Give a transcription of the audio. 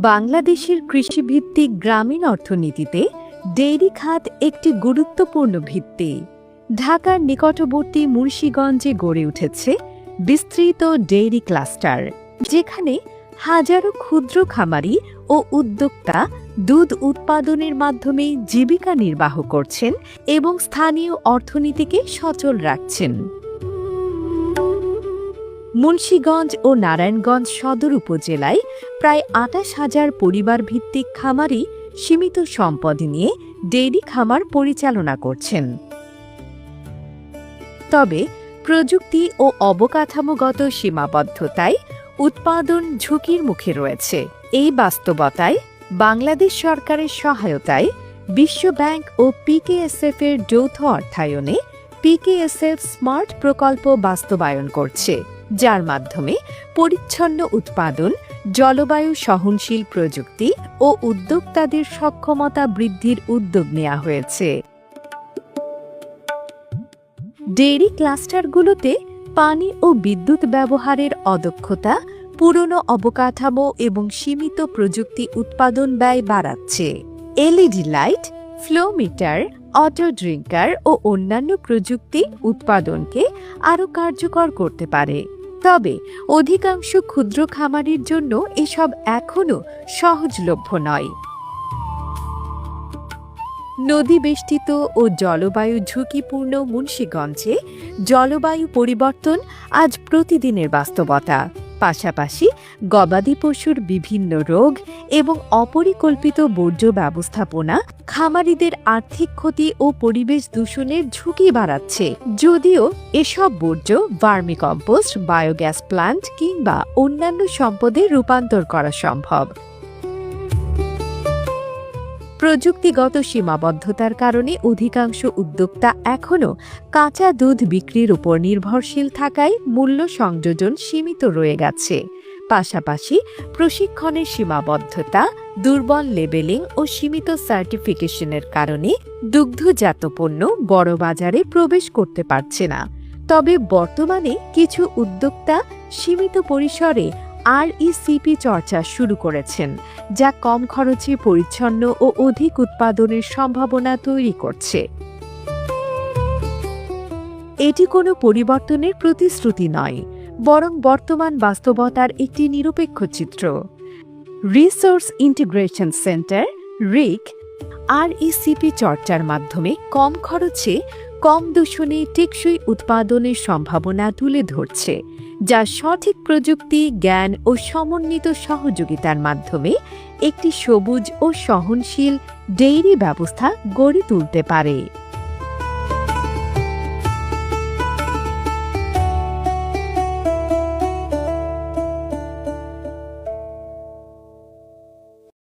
বাংলাদেশের কৃষিভিত্তিক গ্রামীণ অর্থনীতিতে ডেইরি খাত একটি গুরুত্বপূর্ণ ভিত্তি। ঢাকার নিকটবর্তী মুন্সিগঞ্জে গড়ে উঠেছে বিস্তৃত ডেইরি ক্লাস্টার, যেখানে হাজারো ক্ষুদ্র খামারি ও উদ্যোক্তা দুধ উৎপাদনের মাধ্যমে জীবিকা নির্বাহ করছেন এবং স্থানীয় অর্থনীতিকে সচল রাখছেন। মুন্সিগঞ্জ ও নারায়ণগঞ্জ সদর উপজেলায় প্রায় ২৮,০০০ পরিবার ভিত্তিক খামারি সীমিত সম্পদ নিয়ে ডেইরি খামার পরিচালনা করছেন। তবে প্রযুক্তি ও অবকাঠামোগত সীমাবদ্ধতায় উৎপাদন ঝুঁকির মুখে রয়েছে। এই বাস্তবতায় বাংলাদেশ সরকারের সহায়তায় বিশ্বব্যাংক ও পিকেএসএফ এর যৌথ অর্থায়নে পিকেএসএফ স্মার্ট প্রকল্প বাস্তবায়ন করছে, যার মাধ্যমে পরিচ্ছন্ন উৎপাদন, জলবায়ু সহনশীল প্রযুক্তি ও উদ্যোক্তাদের সক্ষমতা বৃদ্ধির উদ্যোগ নেওয়া হয়েছে। ডেইরি ক্লাস্টারগুলোতে পানি ও বিদ্যুৎ ব্যবহারের অদক্ষতা, পুরনো অবকাঠামো এবং সীমিত প্রযুক্তি উৎপাদন ব্যয় বাড়াচ্ছে। LED light, flow meter, auto drinker ও অন্যান্য প্রযুক্তি উৎপাদনকে আরও কার্যকর করতে পারে। তবে অধিকাংশ ক্ষুদ্র খামারির জন্য এসব এখনও সহজলভ্য নয়। নদী বেষ্টিত ও জলবায়ু ঝুঁকিপূর্ণ মুন্সিগঞ্জে জলবায়ু পরিবর্তন আজ প্রতিদিনের বাস্তবতা। পাশাপাশি গবাদি পশুর বিভিন্ন রোগ এবং অপরিকল্পিত বর্জ্য ব্যবস্থাপনা খামারিদের আর্থিক ক্ষতি ও পরিবেশ দূষণের ঝুঁকি বাড়াচ্ছে। যদিও এসব বর্জ্য ভার্মিকম্পোস্ট, বায়োগ্যাস প্ল্যান্ট কিংবা অন্যান্য সম্পদে রূপান্তর করা সম্ভব, প্রযুক্তিগত সীমাবদ্ধতার কারণে অধিকাংশ উদ্যোক্তা এখনও কাঁচা দুধ বিক্রির উপর নির্ভরশীল থাকায় মূল্য সংযোজন সীমিত রয়ে গেছে। পাশাপাশি প্রশিক্ষণের সীমাবদ্ধতা, দুর্বল লেবেলিং ও সীমিত সার্টিফিকেশনের কারণে দুগ্ধজাত পণ্য বড় বাজারে প্রবেশ করতে পারছে না। তবে বর্তমানে কিছু উদ্যোক্তা সীমিত পরিসরে আরইসিপি চর্চা শুরু করেছেন, যা কম খরচে পরিচ্ছন্ন ও অধিক উৎপাদনের সম্ভাবনা তৈরি করছে। এটি কোনো পরিবর্তনের প্রতিশ্রুতি নয়, বরং বর্তমান বাস্তবতার একটি নিরপেক্ষ চিত্র। রিসোর্স ইন্টিগ্রেশন সেন্টার রিক আরইসিপি চর্চার মাধ্যমে কম খরচে, কম দূষণে টেকসই উৎপাদনের সম্ভাবনা তুলে ধরছে, যা সঠিক প্রযুক্তি, জ্ঞান ও সমন্বিত সহযোগিতার মাধ্যমে একটি সবুজ ও সহনশীল ডেইরি ব্যবস্থা গড়ে তুলতে পারে।